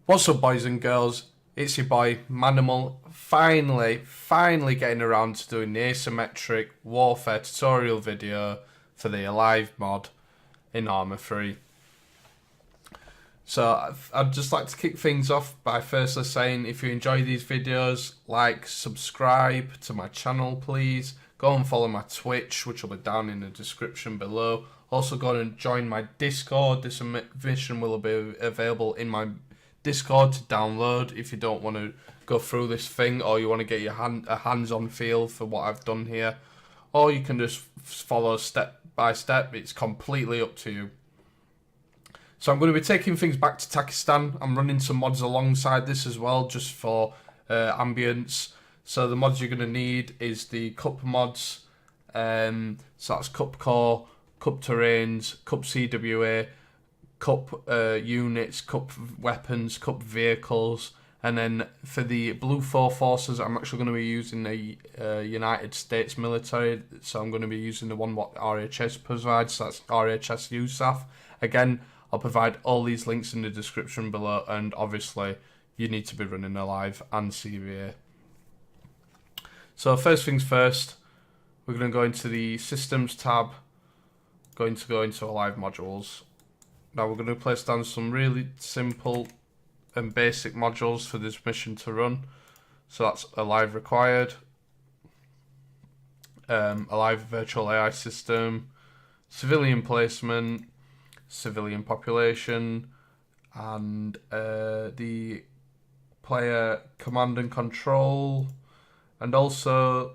What's up, boys and girls? It's your boy Manimal, finally getting around to doing the Asymmetric Warfare tutorial video for the ALiVE mod in Arma 3. So I'd just like to kick things off by firstly saying, if you enjoy these videos, like, subscribe to my channel please. Go and follow my Twitch, which will be down in the description below. Also go and join my Discord. This mission will be available in my Discord to download if you don't want to go through this thing, or you want to get your a hands-on feel for what I've done here, or you can just follow step by step. It's completely up to you. So I'm going to be taking things back to Pakistan. I'm running some mods alongside this as well, just for ambience. So the mods you're going to need is the cup mods. So that's cup core, cup terrains, cup CWA, cup units, cup weapons, cup vehicles, and then for the blue 4 forces, I'm actually going to be using the United States military, so I'm going to be using the one what RHS provides, so that's RHS USAF. Again, I'll provide all these links in the description below, and obviously you need to be running ALiVE and CVA. So first things first, we're going to go into the Systems tab, going to go into ALiVE modules. Now we're going to place down some really simple and basic modules for this mission to run. So that's ALiVE required, ALiVE virtual AI system, civilian placement, civilian population, and the player command and control, and also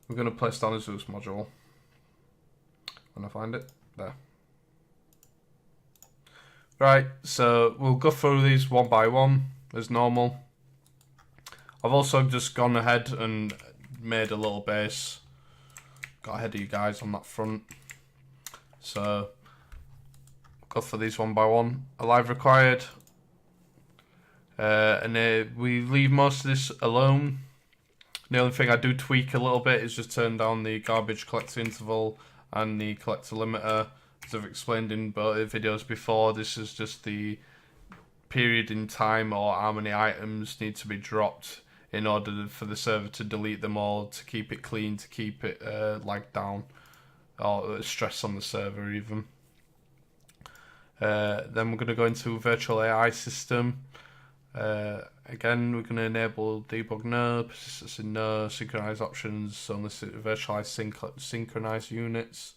we're going to place down a Zeus module. When I find it, there. Right, so we'll go through these one by one as normal. I've also just gone ahead and made a little base. Got ahead of you guys on that front. So go for these one by one. ALiVE required. And we leave most of this alone. The only thing I do tweak a little bit is just turn down the garbage collector interval and the collector limiter. As I've explained in both videos before, this is just the period in time or how many items need to be dropped in order for the server to delete them all, to keep it clean, to keep it lag down, or stress on the server even. Then we're going to go into virtual AI system. Again, we're going to enable debug no, persistence in no, synchronize options, only virtualize synchronize units.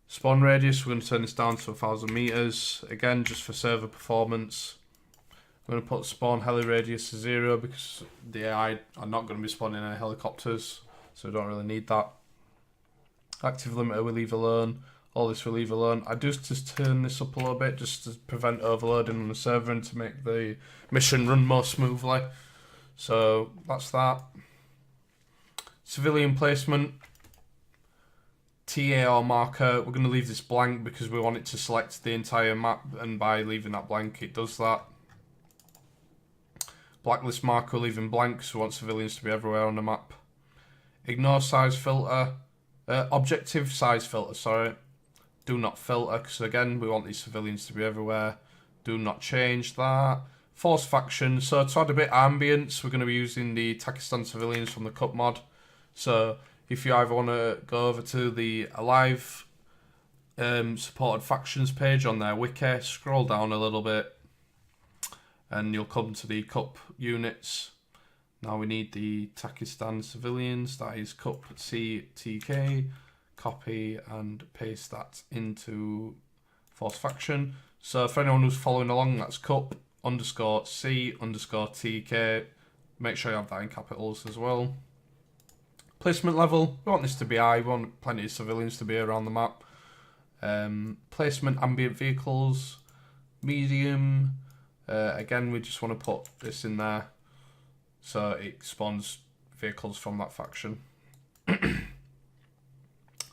Spawn radius, we're going to turn this down to 1,000 meters. Again, just for server performance. I'm going to put spawn heli radius to 0 because the AI are not going to be spawning any helicopters, so we don't really need that. Active limiter we leave alone. All this we leave alone. I just turn this up a little bit just to prevent overloading on the server and to make the mission run more smoothly. So that's that. Civilian placement. TA or marker, we're going to leave this blank because we want it to select the entire map, and by leaving that blank it does that. Blacklist marker we're leaving blank because we want civilians to be everywhere on the map. Ignore size filter, objective size filter, sorry. Do not filter because again we want these civilians to be everywhere. Do not change that. Force faction, so to add a bit of ambience, we're going to be using the Pakistan civilians from the cup mod. So if you either want to go over to the ALiVE supported factions page on their wiki, scroll down a little bit, and you'll come to the cup units. Now we need the Pakistan civilians, that is cup CTK, copy and paste that into force faction. So for anyone who's following along, that's cup _ C _ TK. Make sure you have that in capitals as well. Placement level, we want this to be high, we want plenty of civilians to be around the map. Placement ambient vehicles, medium. Again, we just want to put this in there so it spawns vehicles from that faction.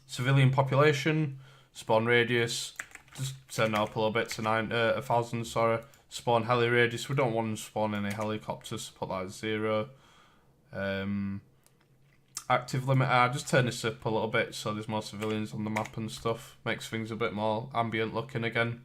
Civilian population, spawn radius, just turn that up a little bit to 1,000, sorry. Spawn heli radius, we don't want to spawn any helicopters, so put that at 0. Active limiter, just turn this up a little bit so there's more civilians on the map and stuff. Makes things a bit more ambient looking again.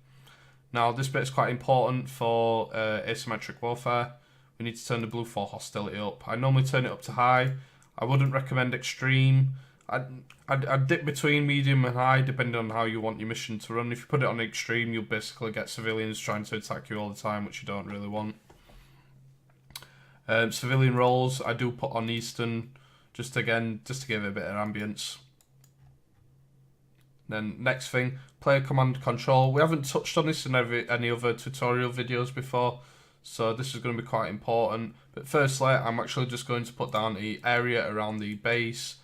Now this bit is quite important for asymmetric warfare. We need to turn the blue for hostility up. I normally turn it up to high. I wouldn't recommend extreme. I'd dip between medium and high depending on how you want your mission to run. If you put it on extreme, you'll basically get civilians trying to attack you all the time, which you don't really want. Civilian roles I do put on Eastern, just to give it a bit of ambience. Then next thing, player command control. We haven't touched on this in any other tutorial videos before, so this is going to be quite important. But firstly, I'm actually just going to put down the area around the base,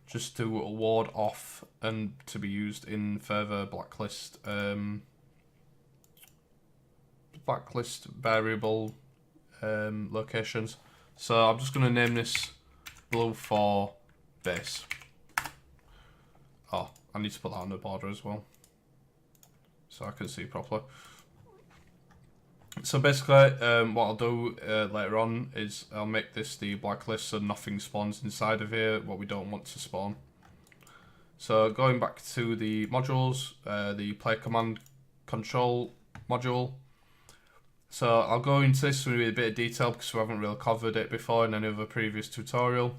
just to ward off and to be used in further blacklist variable locations. So I'm just going to name this blue for base. Oh, I need to put that on the border as well, so I can see properly. So basically, what I'll do later on is I'll make this the blacklist so nothing spawns inside of here, what we don't want to spawn. So going back to the modules, the player command control module. So I'll go into this with a bit of detail because we haven't really covered it before in any other previous tutorial.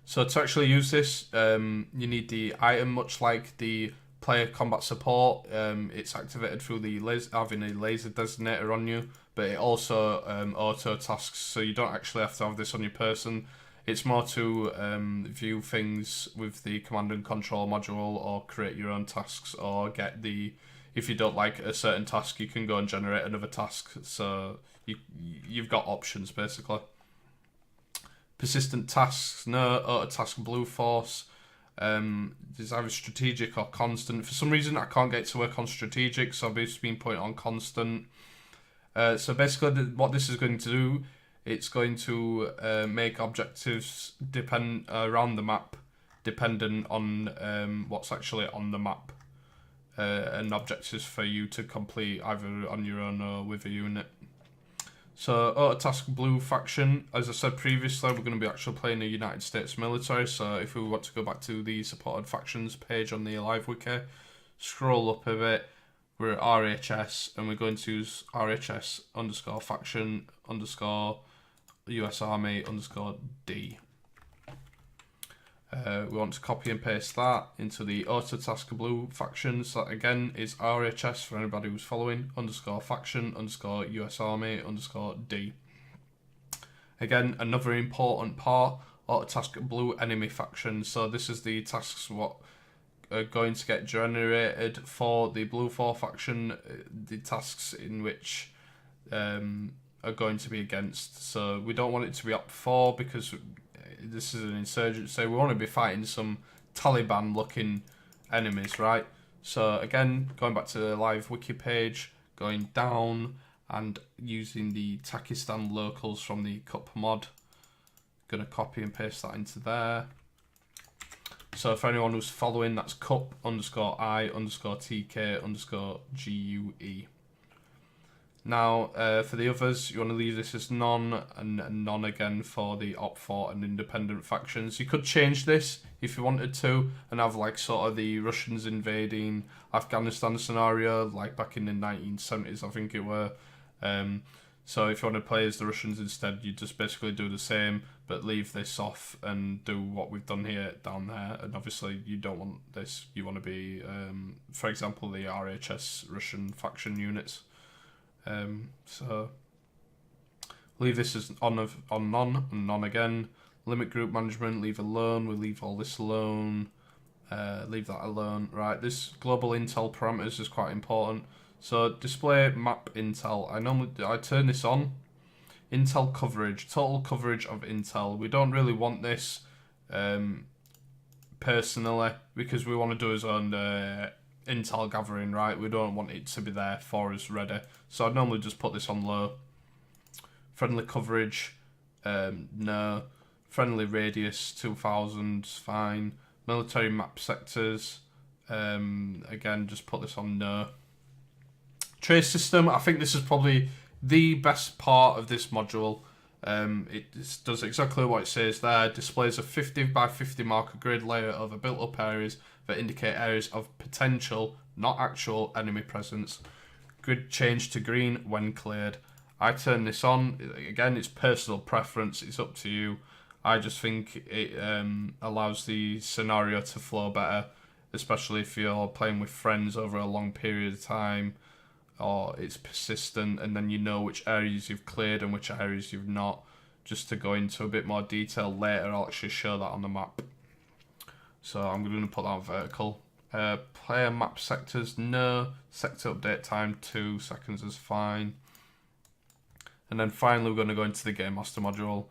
So to actually use this, you need the item, much like the player combat support. It's activated through the having a laser designator on you, but it also auto tasks, so you don't actually have to have this on your person. It's more to view things with the command and control module, or create your own tasks, or get the, if you don't like a certain task, you can go and generate another task. So you've got options basically. Persistent tasks, no. Auto task blue force. Is either strategic or constant. For some reason I can't get it to work on strategic, so I've just been putting it on constant. So basically what this is going to do, it's going to make objectives depend around the map dependent on what's actually on the map, and objectives for you to complete either on your own or with a unit. So auto task blue faction, as I said previously, we're going to be actually playing the United States military. So if we want to go back to the supported factions page on the ALiVE wiki, scroll up a bit, we're at RHS, and we're going to use RHS underscore faction underscore US Army underscore D. We want to copy and paste that into the auto task blue faction. So that again is RHS for anybody who's following, underscore faction underscore US Army underscore D. Again, another important part, auto task blue enemy faction. So this is the tasks what are going to get generated for the blue 4 faction, the tasks in which are going to be against. So we don't want it to be up 4 because this is an insurgency. We want to be fighting some Taliban looking enemies, right? So again, going back to the live wiki page, going down and using the Takistan locals from the cup mod, gonna copy and paste that into there. So for anyone who's following, that's cup underscore I underscore TK underscore GUE. Now, for the others, you want to leave this as none, and none again for the op4 and independent factions. You could change this if you wanted to, and have like sort of the Russians invading Afghanistan scenario, like back in the 1970s, I think it were. So if you want to play as the Russians instead, you just basically do the same, but leave this off and do what we've done here down there. And obviously you don't want this, you want to be, for example, the RHS Russian faction units. So leave this as on none and none again. Limit group management, leave alone. We leave all this alone. Leave that alone. Right, this global intel parameters is quite important. So display map intel. I turn this on. Intel coverage, total coverage of intel. We don't really want this personally, because we want to do his own intel gathering, right? We don't want it to be there for us ready. So I'd normally just put this on low. Friendly coverage, no. Friendly radius 2000, fine. Military map sectors, again just put this on no. Trace system, I think this is probably the best part of this module. It does exactly what it says there. Displays a 50 by 50 marker grid layer over built-up areas that indicate areas of potential, not actual, enemy presence. Grid change to green when cleared. I turn this on. Again, it's personal preference. It's up to you. I just think it allows the scenario to flow better, especially if you're playing with friends over a long period of time, or it's persistent, and then you know which areas you've cleared and which areas you've not. Just to go into a bit more detail later, I'll actually show that on the map. So I'm going to put that on vertical. Player map sectors, no. Sector update time, 2 seconds is fine. And then finally we're going to go into the Game Master module.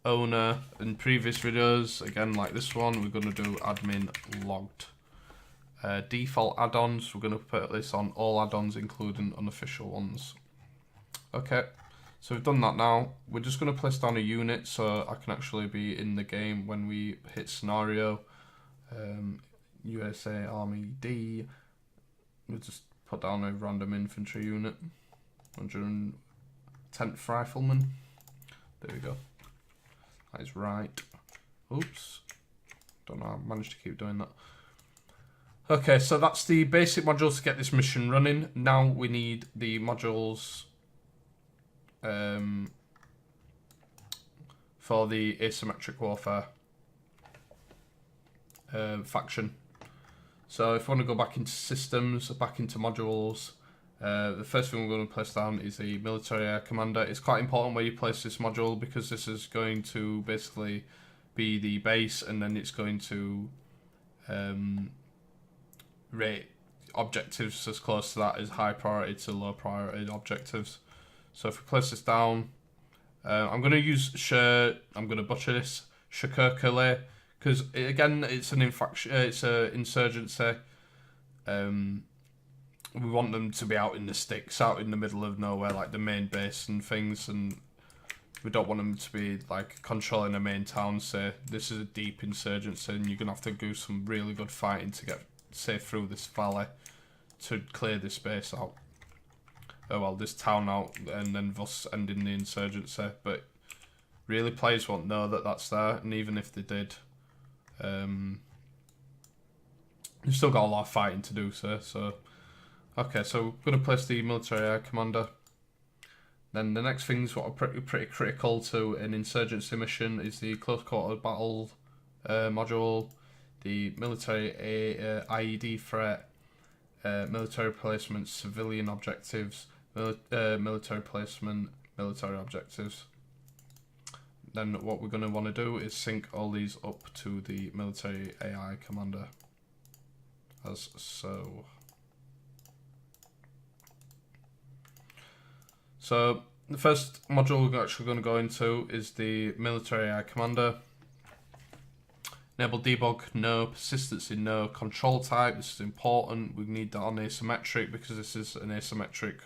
Owner, in previous videos, again like this one, we're going to do admin logged. Default add-ons, we're going to put this on all add-ons including unofficial ones. Okay, so we've done that now. We're just going to place down a unit so I can actually be in the game when we hit scenario. USA Army D. We'll just put down a random infantry unit. 110th Rifleman. There we go. That is right. Oops. Don't know how I managed to keep doing that. Okay, so that's the basic modules to get this mission running. Now we need the modules for the Asymmetric Warfare faction. So if we want to go back into systems, back into modules, the first thing we're going to place down is the military air commander. It's quite important where you place this module because this is going to basically be the base, and then it's going to rate objectives as close to that as high priority to low priority objectives. So if we place this down, I'm going to use I'm going to butcher this, Shakurkale, because again it's an it's a insurgency. We want them to be out in the sticks, out in the middle of nowhere, like the main base and things, and we don't want them to be like controlling a main town. So this is a deep insurgency, and you're gonna have to do some really good fighting to get safe through this valley to clear this base out. Oh well, this town out, and then thus ending the insurgency. But really, players won't know that that's there, and even if they did, you've still got a lot of fighting to do, sir. So. Okay, so we're going to place the military air commander. Then the next things what are pretty critical to an insurgency mission is the close quarter battle module, the military IED threat, military placement, civilian objectives, military placement, military objectives. Then what we're going to want to do is sync all these up to the military AI commander, as so. So the first module we're actually going to go into is the military AI commander. Enable debug, no. Persistency, no. Control type, this is important. We need that on asymmetric because this is an asymmetric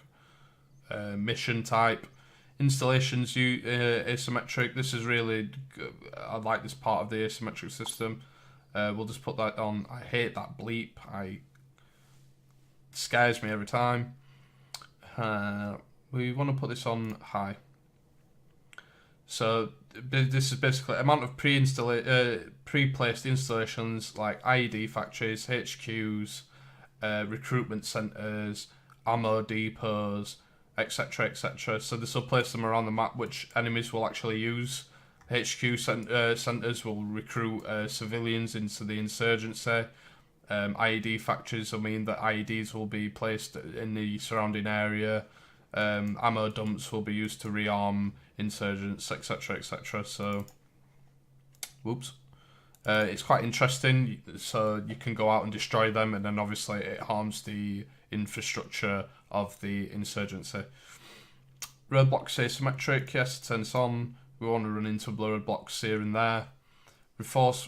mission type. Installations, asymmetric. This is really, I like this part of the asymmetric system. We'll just put that on. I hate that bleep. It scares me every time. We want to put this on high. So this is basically amount of pre-placed installations like IED factories, HQs, recruitment centres, ammo depots, etc, etc. So this will place them around the map which enemies will actually use. HQ centres will recruit civilians into the insurgency. IED factories will mean that IEDs will be placed in the surrounding area. Ammo dumps will be used to rearm insurgents, etc, etc. So, whoops. It's quite interesting, so you can go out and destroy them, and then obviously it harms the infrastructure of the insurgency. Roadblocks asymmetric, yes, turns on. We want to run into roadblocks here and there.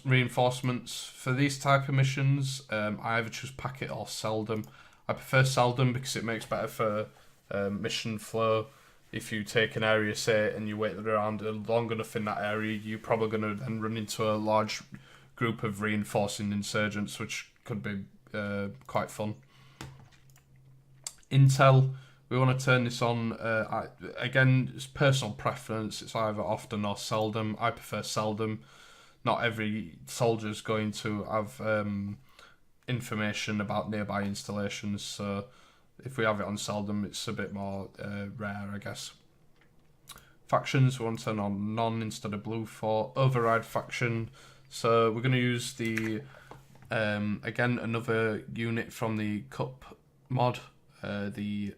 Reinforcements for these type of missions, I either choose packet or seldom. I prefer seldom because it makes better for mission flow. If you take an area, say, and you wait around long enough in that area, you're probably going to then run into a large group of reinforcing insurgents, which could be quite fun. Intel, We want to turn this on, again, it's personal preference. It's either often or seldom. I prefer seldom. Not every soldier is going to have information about nearby installations, so if we have it on seldom, it's a bit more rare, I guess. Factions, we want to turn on none instead of blue for override faction. So we're going to use the, again, another unit from the Cup mod, the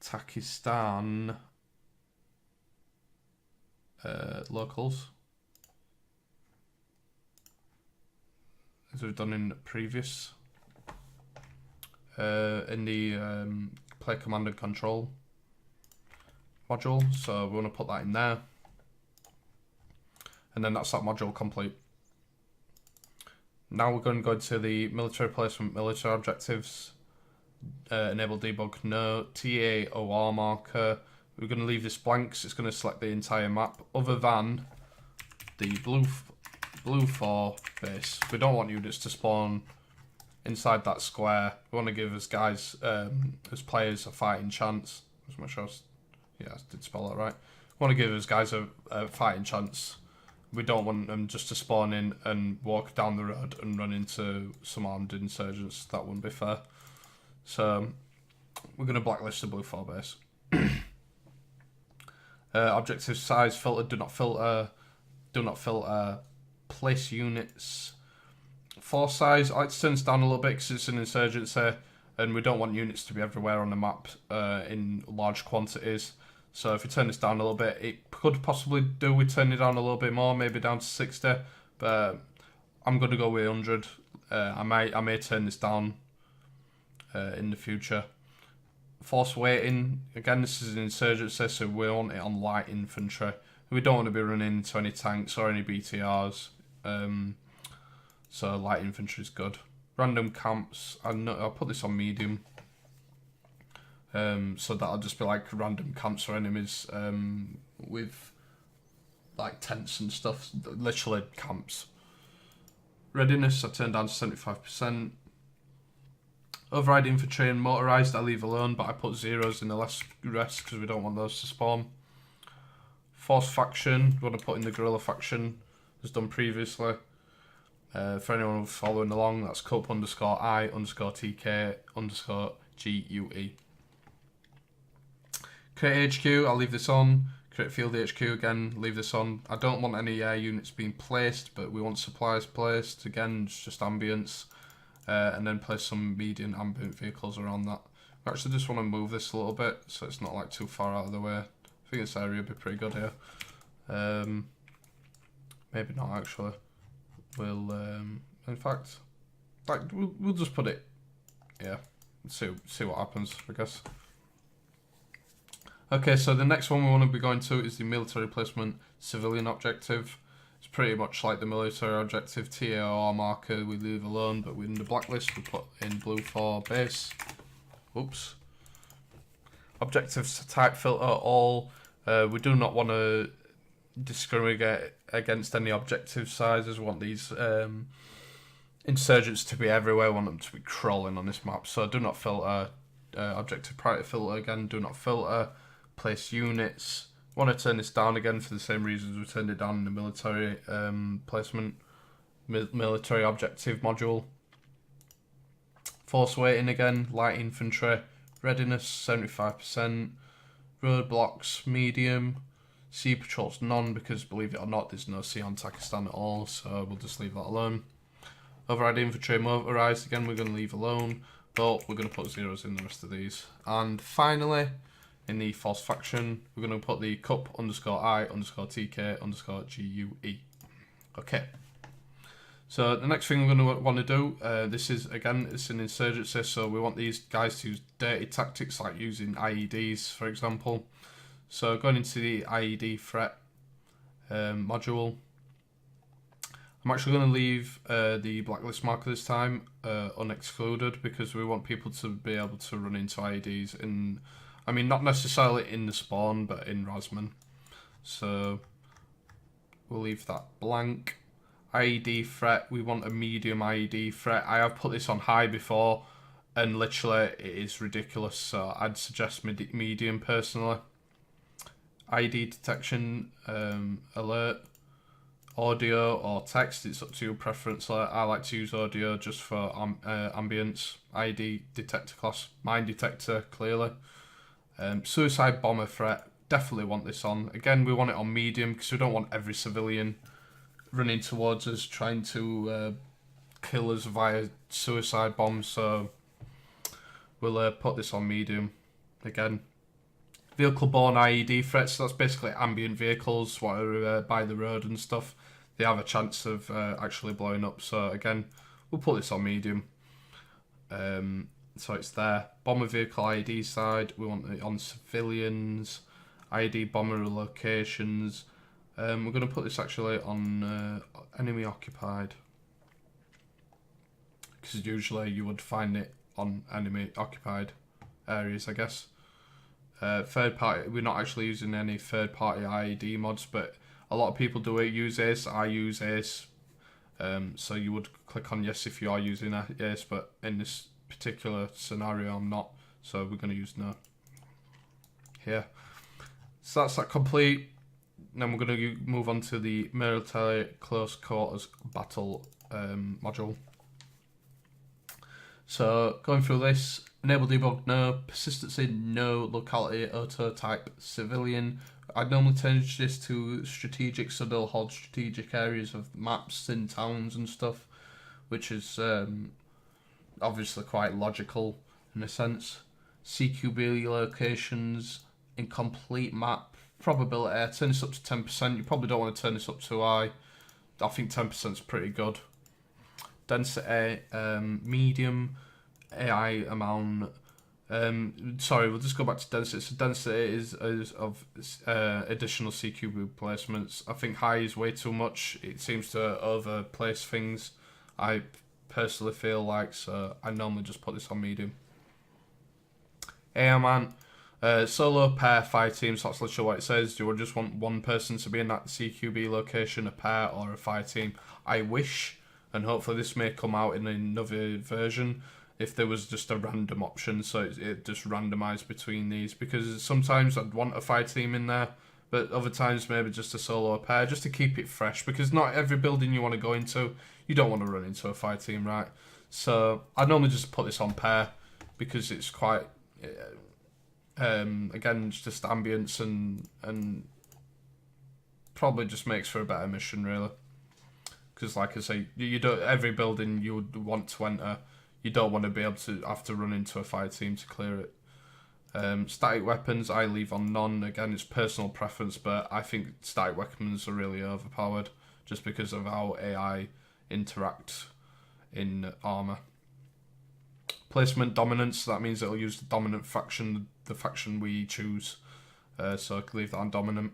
Takistan locals, as we've done in previous, in the play command and control module. So we want to put that in there, and then that's that module complete. Now we're going to go into the military placement, military objectives, enable debug, no, TAOR marker. We're going to leave this blank, so it's going to select the entire map, other than the blue 4 base. We don't want units to spawn inside that square. We want to give us guys, as players, a fighting chance. Just make sure I did spell that right. We want to give us guys a fighting chance. We don't want them just to spawn in and walk down the road and run into some armed insurgents. That wouldn't be fair. So we're going to blacklist the blue 4 base. Objective size filter, do not filter. Place units. Force size, I like to turn this down a little bit because it's an insurgency and we don't want units to be everywhere on the map in large quantities. So if we turn this down a little bit, it could possibly do we turn it down a little bit more, maybe down to 60, but I'm going to go with 100. I may turn this down in the future. Force weighting, again, this is an insurgency, so we want it on light infantry. We don't want to be running into any tanks or any BTRs, so light infantry is good. Random camps, I'll put this on medium, so that'll just be like random camps for enemies with like tents and stuff, literally camps. Readiness, I turned down to 75%. Override infantry and motorised I leave alone, but I put zeros in the rest because we don't want those to spawn. Force faction, we want to put in the guerrilla faction, as done previously. For anyone following along, that's cup_I_TK_GUE. Create HQ, I'll leave this on. Create field HQ, again, leave this on. I don't want any air units being placed, but we want supplies placed. Again, it's just ambience. And then place some medium ambient vehicles around that. I actually just want to move this a little bit so it's not like too far out of the way. I think this area would be pretty good here. Maybe not actually. We'll, in fact, like we'll just put it. Yeah, see what happens, I guess. Okay, so the next one we want to be going to is the military placement civilian objective. It's pretty much like the military objective, TAOR marker we leave alone, but in the blacklist we put in blue 4 base. Oops. Objectives type filter all. We do not want to discriminate against any objective sizes. We want these insurgents to be everywhere. We want them to be crawling on this map. So do not filter. Objective priority filter again, do not filter. Place units. Want to turn this down again for the same reasons we turned it down in the military placement, military objective module. Force weighting again, light infantry, readiness 75%, roadblocks medium, sea patrols none because believe it or not there's no sea on Takistan at all, so we'll just leave that alone. Override infantry motorised again we're going to leave alone, but we're going to put zeros in the rest of these. And finally, in the force faction, we're going to put the cup_I_TK_GUE. Okay. So the next thing we're going to want to do, this is, again, it's an insurgency, so we want these guys to use dirty tactics like using IEDs, for example. So going into the IED threat module, I'm actually going to leave the blacklist marker this time unexcluded because we want people to be able to run into IEDs in, I mean, not necessarily in the spawn, but in Razman. So we'll leave that blank. IED threat, we want a medium IED threat. I have put this on high before and literally it is ridiculous. So I'd suggest medium personally. ID detection, alert, audio or text, it's up to your preference. I like to use audio just for ambience. ID detector class, mine detector clearly. Suicide bomber threat, definitely want this on. Again, we want it on medium because we don't want every civilian running towards us trying to kill us via suicide bombs, so we'll put this on medium. Again, vehicle-borne IED threats, so that's basically ambient vehicles, what are by the road and stuff. They have a chance of actually blowing up, so again, we'll put this on medium. So it's there. Bomber vehicle IED side, we want it on civilians. IED bomber locations. We're going to put this actually on enemy occupied, because usually you would find it on enemy occupied areas, I guess. Third party, we're not actually using any third party IED mods, but a lot of people do it. Use Ace, I use Ace. So you would click on yes if you are using Ace, but in this particular scenario I'm not, so we're going to use no here. So that's that complete. Then we're going to move on to the military close quarters battle module. So going through this, enable debug no, persistency no, locality auto type civilian. I'd normally change this to strategic, so they'll hold strategic areas of maps in towns and stuff, which is obviously quite logical in a sense. CQB locations, incomplete map, probability, I turn this up to 10%. You probably don't want to turn this up too high. I think 10% is pretty good. Density, medium, AI amount. Sorry, we'll just go back to density. So density is of additional CQB placements. I think high is way too much. It seems to overplace things, I personally feel like, so I normally just put this on medium. AI amount. Solo, pair, 5 teams, that's literally what it says. Do you just want one person to be in that CQB location, a pair or a 5 team? I wish, and hopefully this may come out in another version, if there was just a random option, so it just randomised between these, because sometimes I'd want a 5 team in there, but other times maybe just a solo or pair, just to keep it fresh, because not every building you want to go into, you don't want to run into a 5 team, right? So I normally just put this on pair, because it's quite... again, just ambience and probably just makes for a better mission, really. Because, like I say, you don't, every building you would want to enter, you don't want to be able to have to run into a 5 team to clear it. Static weapons, I leave on none. Again, it's personal preference, but I think static weapons are really overpowered just because of how AI interact in armor. Placement dominance, that means it'll use the dominant faction, the faction we choose. So I can leave that on dominant.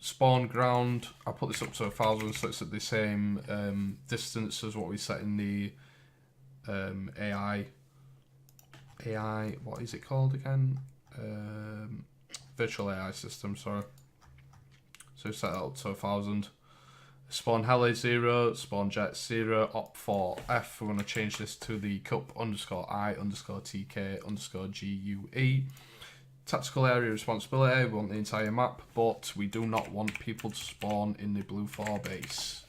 Spawn ground, I'll put this up to 1,000, so it's at the same distance as what we set in the AI, what is it called again? Virtual AI system, sorry. So set that up to 1,000. Spawn heli 0, spawn jet 0, op for F. We're going to change this to the cup _I_TK_GUE. Tactical area responsibility, we want the entire map, but we do not want people to spawn in the blue 4 base.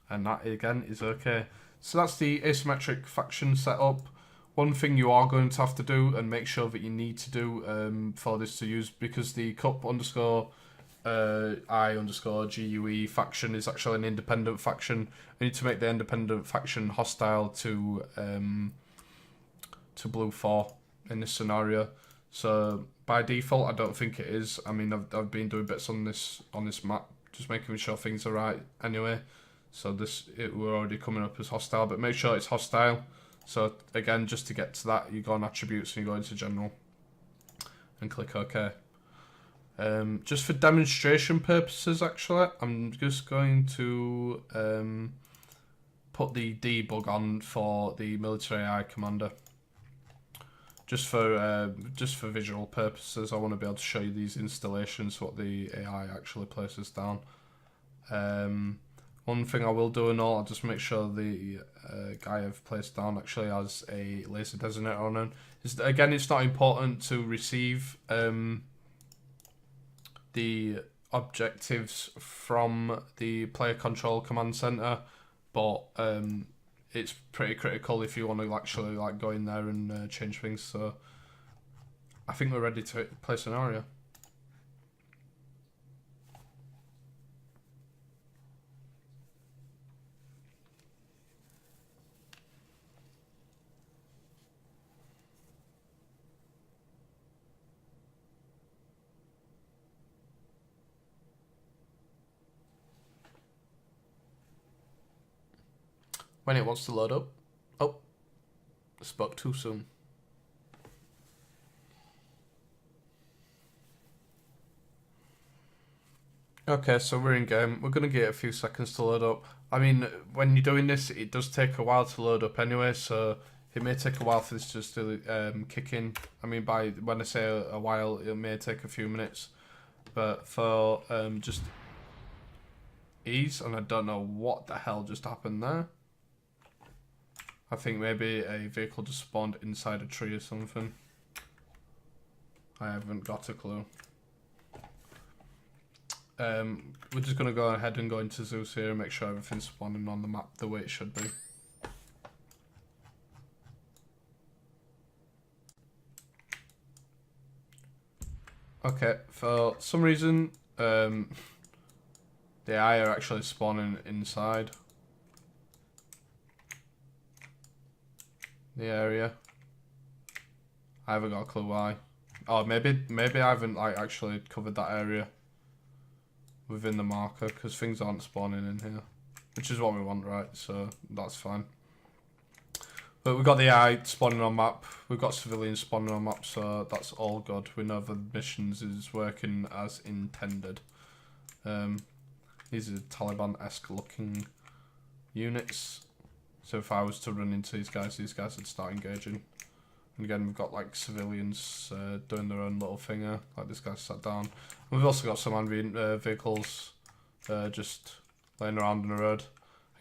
And that again is okay. So that's the asymmetric faction setup. One thing you are going to have to do and make sure that you need to do for this to use, because the cup _I_GUE faction is actually an independent faction. We need to make the independent faction hostile to blue 4 in this scenario. So by default, I don't think it is. I mean, I've been doing bits on this map, just making sure things are right anyway. So we're already coming up as hostile, but make sure it's hostile. So again, just to get to that, you go on attributes and you go into general and click OK. Just for demonstration purposes, actually, I'm just going to put the debug on for the military AI commander. Just for visual purposes, I want to be able to show you these installations, what the AI actually places down. One thing I will do and all, I'll just make sure the guy I've placed down actually has a laser designator on him. Again, it's not important to receive the objectives from the player control command center, but it's pretty critical if you want to actually like go in there and change things. So I think we're ready to play scenario. When it wants to load up. Oh, spoke too soon. Okay, so we're in game. We're going to get a few seconds to load up. I mean, when you're doing this, it does take a while to load up anyway, so it may take a while for this just to kick in. I mean, when I say a while, it may take a few minutes. But for just ease, and I don't know what the hell just happened there. I think maybe a vehicle just spawned inside a tree or something. I haven't got a clue. We're just going to go ahead and go into Zeus here and make sure everything's spawning on the map the way it should be. Okay, for some reason, the AI are actually spawning inside the area. I haven't got a clue why. Oh, maybe I haven't like actually covered that area within the marker because things aren't spawning in here, which is what we want, right? So that's fine. But we've got the AI spawning on map. We've got civilians spawning on map, so that's all good. We know the missions is working as intended. These are Taliban-esque looking units. So if I was to run into these guys would start engaging. And again, we've got like civilians doing their own little thing here, like this guy sat down. We've also got some ambient vehicles just laying around on the road.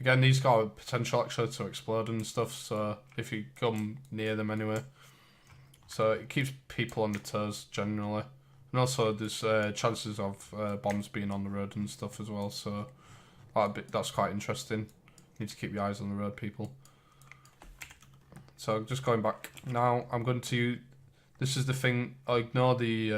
Again, these got potential actually to explode and stuff, so if you come near them anyway. So it keeps people on the toes generally. And also there's chances of bombs being on the road and stuff as well, so that's quite interesting. Need to keep your eyes on the road, people. So just going back now, I'm going to. This is the thing. I ignore the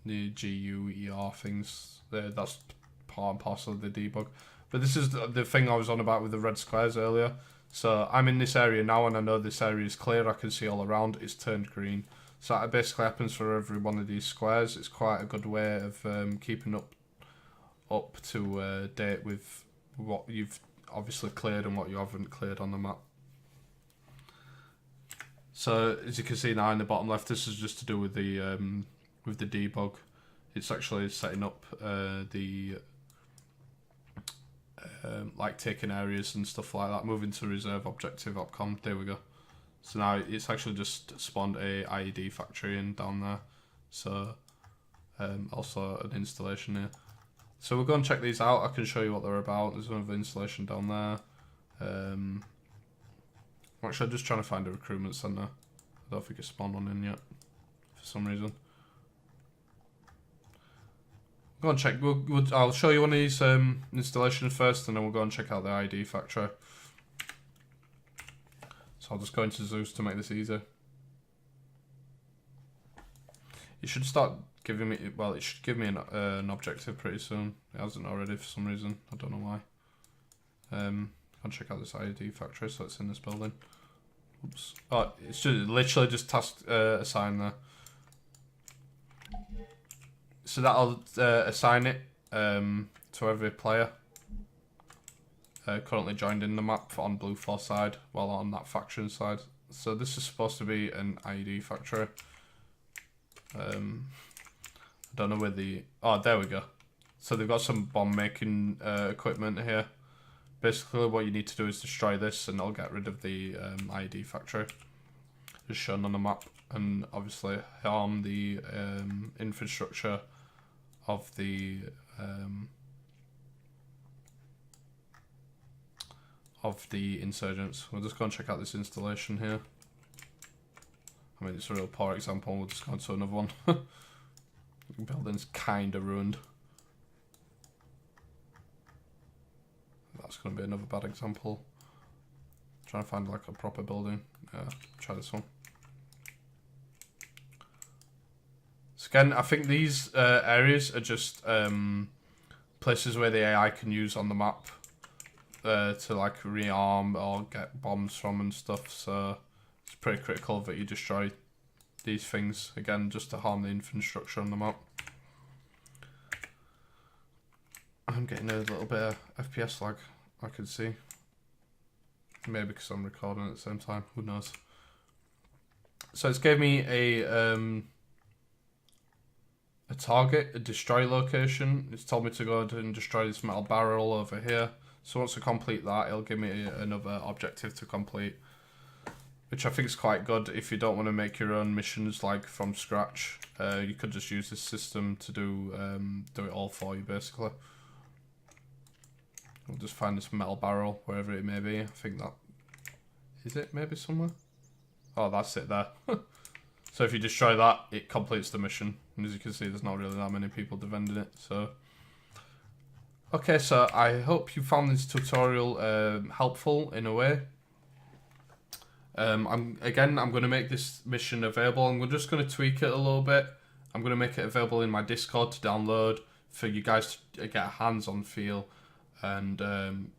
GUER things. That's part and parcel of the debug. But this is the thing I was on about with the red squares earlier. So I'm in this area now, and I know this area is clear. I can see all around. It's turned green. So that basically happens for every one of these squares. It's quite a good way of keeping up to date with what you've obviously cleared and what you haven't cleared on the map. So as you can see now in the bottom left, this is just to do with the debug. It's actually setting up the like taking areas and stuff like that. Moving to reserve objective opcom. There we go. So now it's actually just spawned a IED factory in down there. So also an installation here. So we'll go and check these out. I can show you what they're about. There's another installation down there. Actually, I'm just trying to find a recruitment centre. I don't think it's spawned one in yet, for some reason. Go and check. I'll show you one of these installations first, and then we'll go and check out the ID factory. So I'll just go into Zeus to make this easier. It should start giving me, well, it should give me an objective pretty soon. It hasn't already for some reason. I don't know why. I'll check out this ID factory, so it's in this building. Oops. Oh, it's just literally just task assign there. So that'll assign it to every player currently joined in the map on Blue 4 side, while on that faction side. So this is supposed to be an ID factory. I don't know where the... Oh, there we go. So they've got some bomb making equipment here. Basically what you need to do is destroy this and I'll get rid of the ID factory as shown on the map, and obviously harm the infrastructure of the of the insurgents. We'll just go and check out this installation here. I mean, it's a real poor example. We'll just go on to another one. The building's kind of ruined. That's going to be another bad example. Trying to find like a proper building. Try this one. So again, I think these areas are just places where the AI can use on the map to like rearm or get bombs from and stuff. So it's pretty critical that you destroy these things, again, just to harm the infrastructure on the map. I'm getting a little bit of FPS lag, I can see. Maybe because I'm recording at the same time, who knows. So it's gave me a target, a destroy location. It's told me to go and destroy this metal barrel over here. So once I complete that, it'll give me another objective to complete, which I think is quite good if you don't want to make your own missions like from scratch. You could just use this system to do it all for you, basically. We'll just find this metal barrel wherever it may be. I think that is it, maybe somewhere. Oh, that's it there. So if you destroy that, it completes the mission. And as you can see, there's not really that many people defending it. So okay, so I hope you found this tutorial helpful in a way. I'm going to make this mission available. I'm just going to tweak it a little bit. I'm going to make it available in my Discord to download for you guys to get a hands-on feel and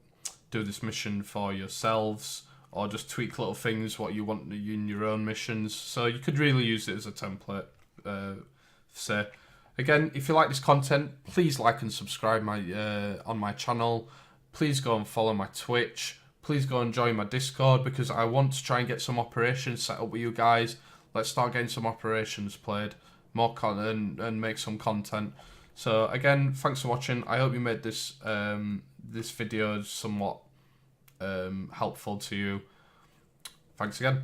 do this mission for yourselves, or just tweak little things what you want in your own missions. So you could really use it as a template. So again, if you like this content, please like and subscribe on my channel. Please go and follow my Twitch. Please go and join my Discord, because I want to try and get some operations set up with you guys. Let's start getting some operations played, more content, and make some content. So again, thanks for watching. I hope you made this this video somewhat helpful to you. Thanks again.